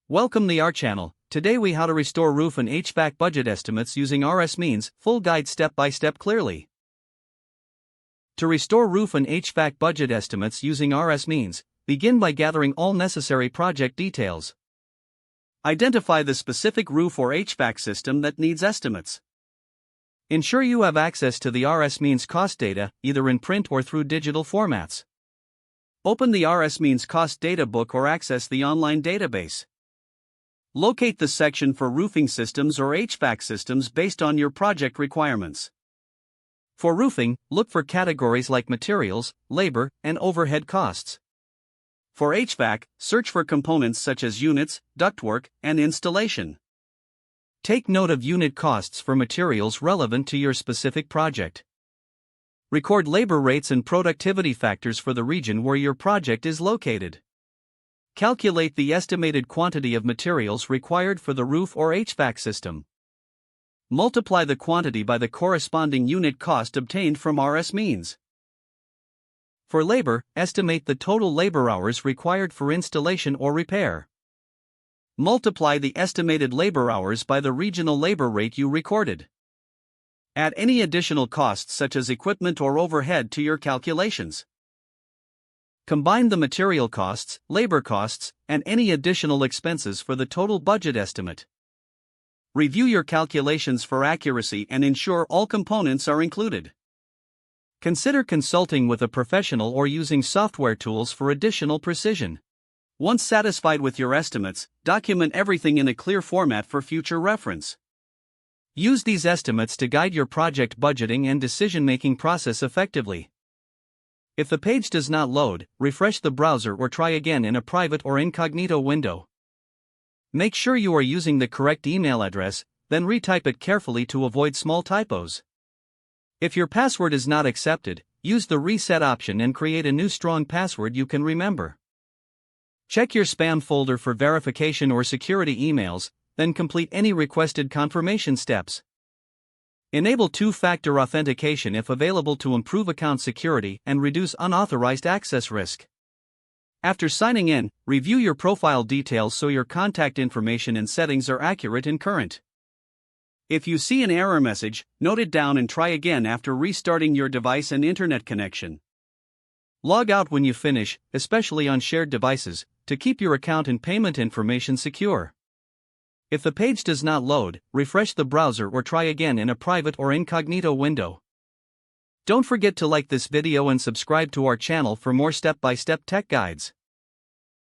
Welcome to our channel. Today we how to restore roof and HVAC budget estimates using RSMeans, full guide step by step clearly. To restore roof and HVAC budget estimates using RSMeans, begin by gathering all necessary project details. Identify the specific roof or HVAC system that needs estimates. Ensure you have access to the RSMeans cost data, either in print or through digital formats. Open the RSMeans cost data book or access the online database. Locate the section for roofing systems or HVAC systems based on your project requirements. For roofing, look for categories like materials, labor, and overhead costs. For HVAC, search for components such as units, ductwork, and installation. Take note of unit costs for materials relevant to your specific project. Record labor rates and productivity factors for the region where your project is located. Calculate the estimated quantity of materials required for the roof or HVAC system. Multiply the quantity by the corresponding unit cost obtained from RSMeans. For labor, estimate the total labor hours required for installation or repair. Multiply the estimated labor hours by the regional labor rate you recorded. Add any additional costs such as equipment or overhead to your calculations. Combine the material costs, labor costs, and any additional expenses for the total budget estimate. Review your calculations for accuracy and ensure all components are included. Consider consulting with a professional or using software tools for additional precision. Once satisfied with your estimates, document everything in a clear format for future reference. Use these estimates to guide your project budgeting and decision-making process effectively. If the page does not load, refresh the browser or try again in a private or incognito window. Make sure you are using the correct email address, then retype it carefully to avoid small typos. If your password is not accepted, use the reset option and create a new strong password you can remember. Check your spam folder for verification or security emails, then complete any requested confirmation steps. Enable two-factor authentication if available to improve account security and reduce unauthorized access risk. After signing in, review your profile details so your contact information and settings are accurate and current. If you see an error message, note it down and try again after restarting your device and internet connection. Log out when you finish, especially on shared devices, to keep your account and payment information secure. If the page does not load, refresh the browser or try again in a private or incognito window. Don't forget to like this video and subscribe to our channel for more step-by-step tech guides.